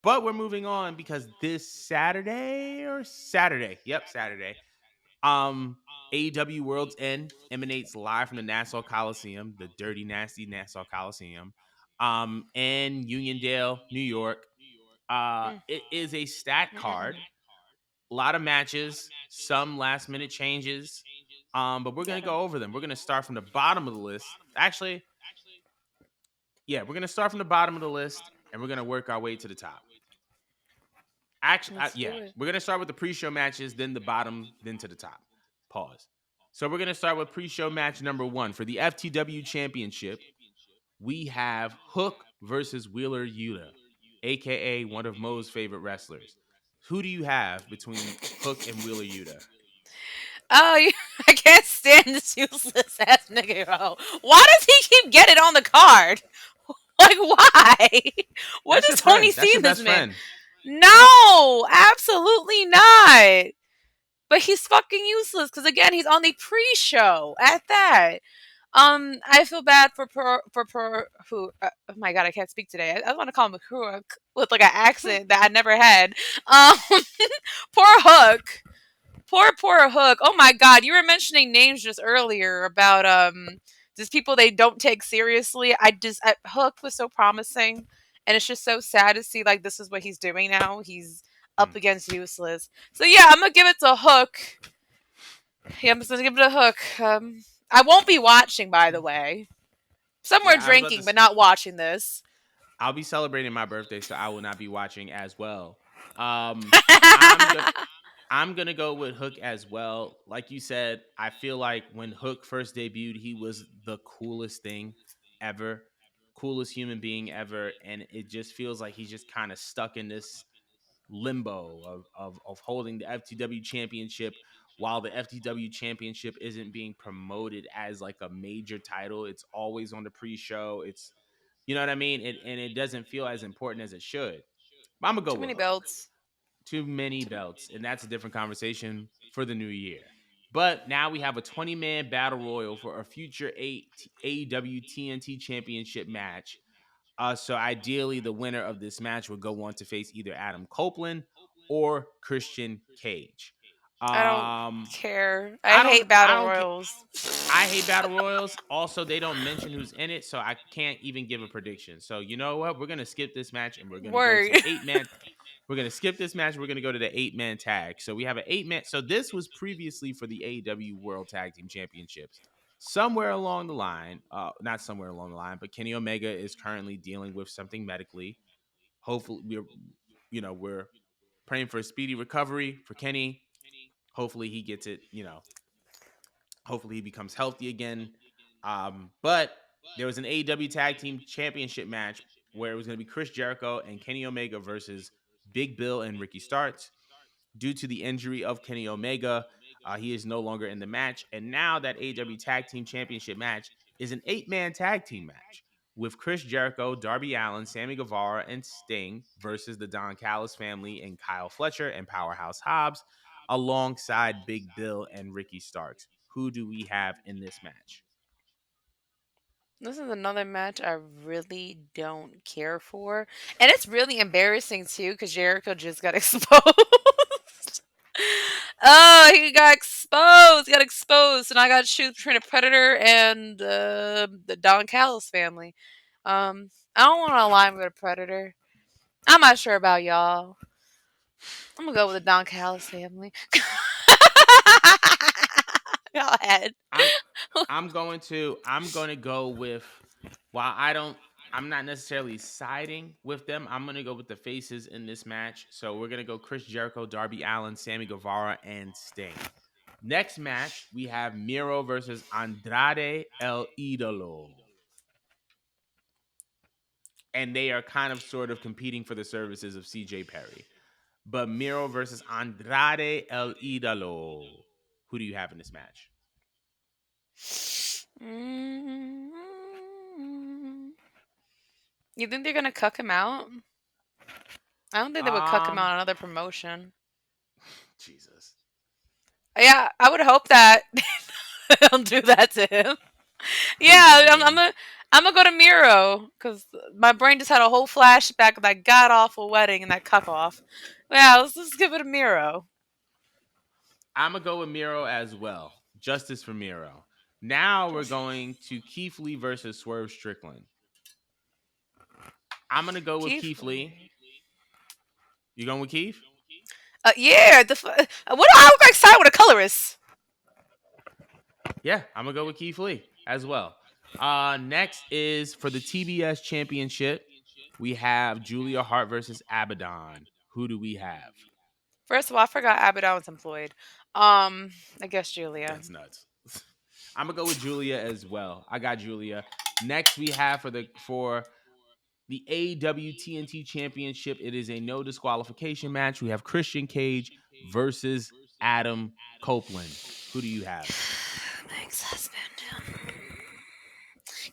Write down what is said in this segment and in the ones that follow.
But we're moving on because this Saturday, yep, Saturday. Um, AEW World's End emanates live from the Nassau Coliseum, the dirty, nasty Nassau Coliseum, in Uniondale, New York. Mm, It is a stat mm-mm. card, a lot of matches, some last minute changes. But we're gonna Yeah. go over them. We're gonna start from the bottom of the list. Actually, yeah, we're gonna start from the bottom of the list and we're gonna work our way to the top. Actually, Let's yeah, do it. we're gonna start with the pre-show matches, then the bottom, then to the top. Pause. So we're gonna start with pre-show match number one for the FTW Championship. We have Hook versus Wheeler Yuta, aka one of Mo's favorite wrestlers. Who do you have between Hook and Wheeler Yuta? Oh, I can't stand this useless ass nigga. Why does he keep getting on the card? Like, why? What That's your does Tony friend. see That's your in this best man? friend. No, absolutely not. But he's fucking useless because again, he's on the pre-show at that. I feel bad for who. Oh my god, I can't speak today. I want to call him Hook with like an accent that I never had. Um, poor Hook. Poor Hook. Oh my god, you were mentioning names just earlier about just people they don't take seriously. Hook was so promising, and it's just so sad to see like this is what he's doing now. He's Hmm. up against useless. So yeah, I'm gonna give it to Hook. Yeah, I'm just gonna give it a Hook. I won't be watching, by the way. Somewhere Yeah, I was about to. drinking, but not watching this. I'll be celebrating my birthday, so I will not be watching as well. Um, I'm gonna I'm gonna go with Hook as well. Like you said, I feel like when Hook first debuted, he was the coolest thing ever, coolest human being ever, and it just feels like he's just kind of stuck in this limbo of holding the FTW championship while the FTW championship isn't being promoted as like a major title. It's always on the pre-show. It's you know what I mean? And it doesn't feel as important as it should. I'm gonna go Too with many Hook. belts. Too many Too- belts, and that's a different conversation for the new year. But now we have a 20-man battle royal for a future AEW TNT Championship match. So ideally, the winner of this match would go on to face either Adam Copeland or Christian Cage. I don't Um, care. I hate I battle don't get. royals. I hate battle royals. Also, they don't mention who's in it, so I can't even give a prediction. So you know what? We're gonna skip this match and we're gonna go to Word. the 8-man. We're gonna skip this match. We're gonna go to the 8-man tag. So we have an 8-man. So this was previously for the AEW World Tag Team Championships. Somewhere along the line, not somewhere along the line, but Kenny Omega is currently dealing with something medically. Hopefully, we're praying for a speedy recovery for Kenny. Hopefully, he gets it. Hopefully he becomes healthy again. But there was an AEW Tag Team Championship match where it was going to be Chris Jericho and Kenny Omega versus Big Bill and Ricky Starks. Due to the injury of Kenny Omega, he is no longer in the match. And now that AEW Tag Team Championship match is an 8-man tag team match with Chris Jericho, Darby Allin, Sammy Guevara, and Sting versus the Don Callis family and Kyle Fletcher and Powerhouse Hobbs alongside Big Bill and Ricky Starks. Who do we have in this match? This is another match I really don't care for. And it's really embarrassing too because Jericho just got exposed. Oh, he got exposed. Got exposed. And I got to choose between a Predator and the Don Callis family. I don't want to align with a Predator. I'm not sure about y'all. I'm going to go with the Don Callis family. Go ahead. I'm I'm going to go with while I'm not necessarily siding with them. I'm going to go with the faces in this match. So we're going to go Chris Jericho, Darby Allin, Sammy Guevara and Sting. Next match, we have Miro versus Andrade El Idolo. And they are kind of sort of competing for the services of CJ Perry. But Miro versus Andrade El Idolo. Who do you have in this match? Mm, you think they're gonna cuck him out? I don't think they would cuck him Um, out on another promotion. Jesus. Yeah, I would hope that they'll do that to him. Please Yeah, don't I'm again. I'm gonna go to Miro because my brain just had a whole flashback of that god awful wedding and that cuck off. Yeah, let's give it a Miro. I'm gonna go with Miro as well. Justice for Miro. Now we're going to Keith Lee versus Swerve Strickland. I'm gonna go with Keith Keith Lee. Lee. You going with Keith? Yeah. What do I look like side with a colorist? Yeah, I'm gonna go with Keith Lee as well. Next is for the TBS Championship. We have Julia Hart versus Abaddon. Who do we have? First of all, I forgot Abaddon was employed. Um, I guess Julia. That's nuts. I'm gonna go with Julia as well. I got Julia. Next, we have for the AEW TNT Championship. It is a no disqualification match. We have Christian Cage versus Adam Copeland. Who do you have? My ex-husband.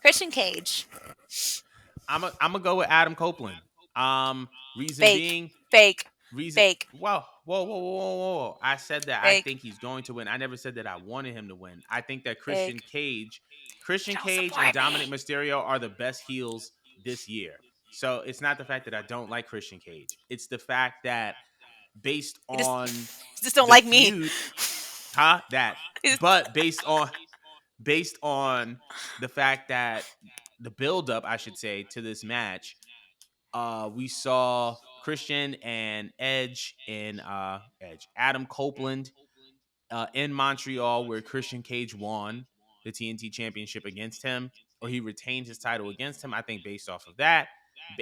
Christian Cage. I'm gonna go with Adam Copeland. Reason Fake. being, Fake. reason. Fake. Whoa. I said that I Fake. think he's going to win. I never said that I wanted him to win. I think that Fake. Christian Don't Cage and support Dominic me. Mysterio are the best heels this year. So it's not the fact that I don't like Christian Cage. It's the fact that based You just, on just don't the like me. feud, huh? That, You but based on the fact that the build up, I should say, to this match, we saw Christian and Adam Copeland in Montreal, where Christian Cage won the TNT Championship against him, or he retained his title against him. I think based off of that,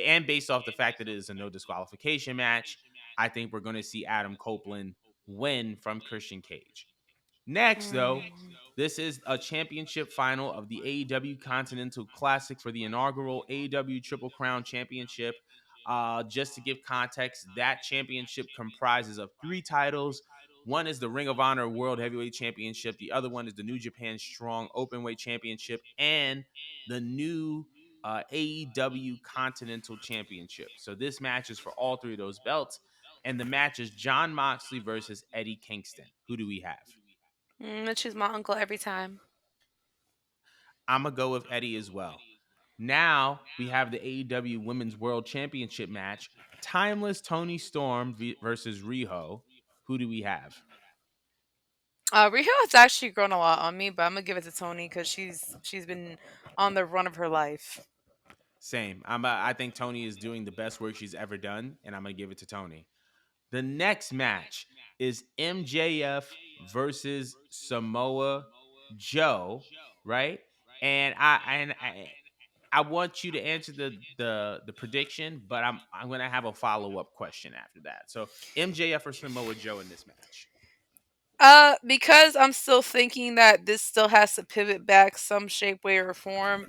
and based off the fact that it is a no disqualification match, I think we're going to see Adam Copeland win from Christian Cage. Next, though, this is a championship final of the AEW Continental Classic for the inaugural AEW Triple Crown Championship. Just to give context, that championship comprises of three titles. One is the Ring of Honor World Heavyweight Championship. The other one is the New Japan Strong Openweight Championship and the new AEW Continental Championship. So this match is for all three of those belts. And the match is John Moxley versus Eddie Kingston. Who do we have? I choose my uncle every time. I'm going to go with Eddie as well. Now we have the AEW Women's World Championship match. Timeless Tony Storm versus Riho. Who do we have? Riho has actually grown a lot on me, but I'm gonna give it to Tony because she's been on the run of her life. Same. I think Tony is doing the best work she's ever done, and I'm going to give it to Tony. The next match is MJF versus Samoa Joe, right? And I want you to answer the prediction, but I'm gonna have a follow up question after that. So MJF or Samoa Joe in this match? Because I'm still thinking that this still has to pivot back some shape, way, or form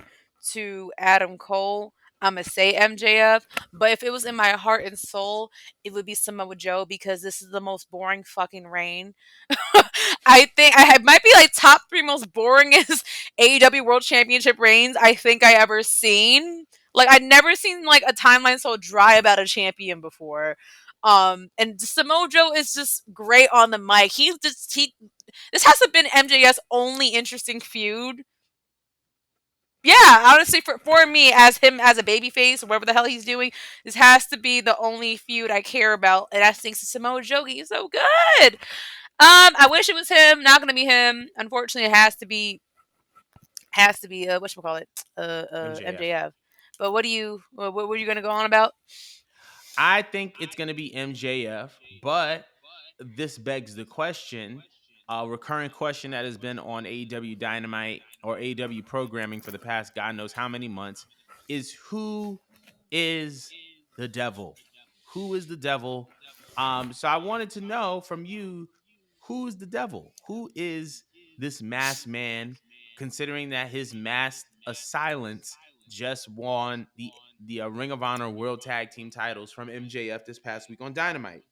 to Adam Cole. I'm gonna say MJF, but if it was in my heart and soul, it would be Samoa Joe because this is the most boring fucking reign. I think might be like top three most boringest AEW World Championship reigns I think I ever seen. Like I'd never seen like a timeline so dry about a champion before. And Samoa Joe is just great on the mic. He this has to been MJF's only interesting feud. Yeah, honestly, for me as him as a babyface or whatever the hell he's doing, this has to be the only feud I care about, and that's thanks to Samoa Joe. He's so good. I wish it was him. Not gonna be him. Unfortunately, it has to be what you call it, MJF. MJF. But what were you gonna go on about? I think it's going to be MJF, but this begs the question, a recurring question that has been on AEW Dynamite or AEW programming for the past God knows how many months is who is the devil? Who is the devil? So I wanted to know from you, who is the devil? Who is this masked man, considering that his masked assailants just won the Ring of Honor World Tag Team titles from MJF this past week on Dynamite.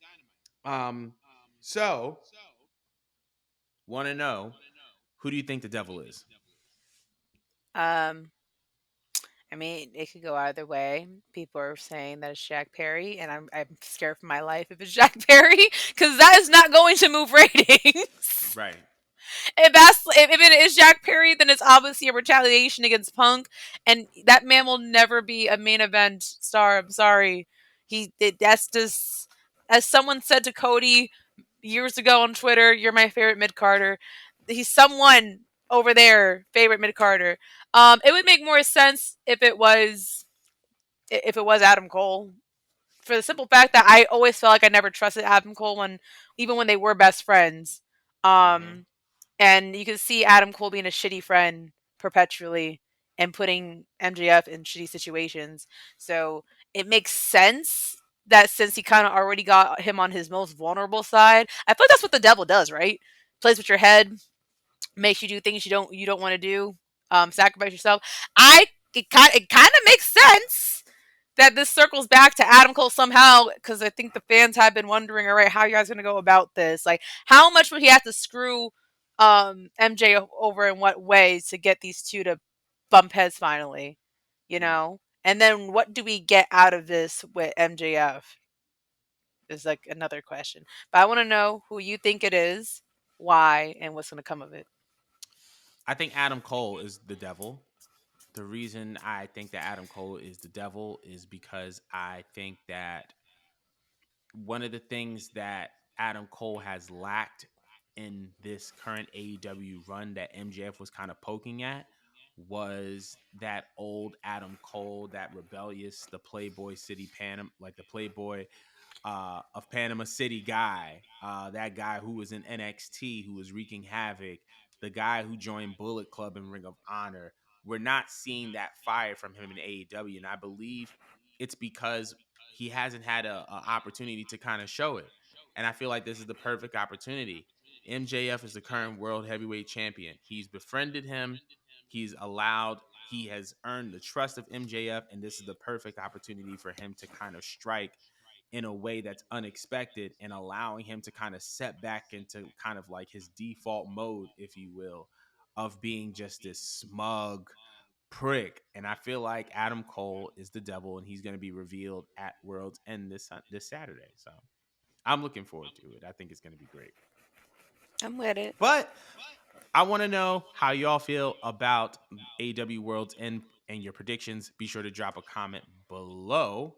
Um, so want to know, who do you think the devil is? Um, I mean, it could go either way. People are saying that it's Jack Perry, and I'm scared for my life if it's Jack Perry because that is not going to move ratings. Right. If it is Jack Perry, then it's obviously a retaliation against Punk, and that man will never be a main event star. I'm sorry. That's just, as someone said to Cody years ago on Twitter, "You're my favorite mid Carter." He's someone over there, favorite mid Carter. It would make more sense if it was Adam Cole, for the simple fact that I always felt like I never trusted Adam Cole when, even when they were best friends. Mm-hmm. Um, and you can see Adam Cole being a shitty friend perpetually and putting MJF in shitty situations. So it makes sense that since he kind of already got him on his most vulnerable side, I feel like that's what the devil does, right? Plays with your head, makes you do things you don't want to do, sacrifice yourself. I it kind of makes sense that this circles back to Adam Cole somehow, because I think the fans have been wondering, all right, how are you guys going to go about this? Like, how much would he have to screw MJ over in what ways to get these two to bump heads finally? You know? And then what do we get out of this with MJF? Is like another question. But I want to know who you think it is, why, and what's going to come of it. I think Adam Cole is the devil. The reason I think that Adam Cole is the devil is because I think that one of the things that Adam Cole has lacked in this current AEW run that MJF was kind of poking at was that old Adam Cole, that rebellious, the Playboy City Panama, like the Playboy of Panama City guy, that guy who was in NXT, who was wreaking havoc, the guy who joined Bullet Club and Ring of Honor. We're not seeing that fire from him in AEW, and I believe it's because he hasn't had a opportunity to kind of show it. And I feel like this is the perfect opportunity. MJF is the current world heavyweight champion. He's befriended him. He has earned the trust of MJF, and this is the perfect opportunity for him to kind of strike in a way that's unexpected and allowing him to kind of set back into kind of like his default mode, if you will, of being just this smug prick. And I feel like Adam Cole is the devil, and he's going to be revealed at World's End this Saturday. So I'm looking forward to it. I think it's going to be great. I'm with it. But I want to know how y'all feel about AW World's End and your predictions. Be sure to drop a comment below.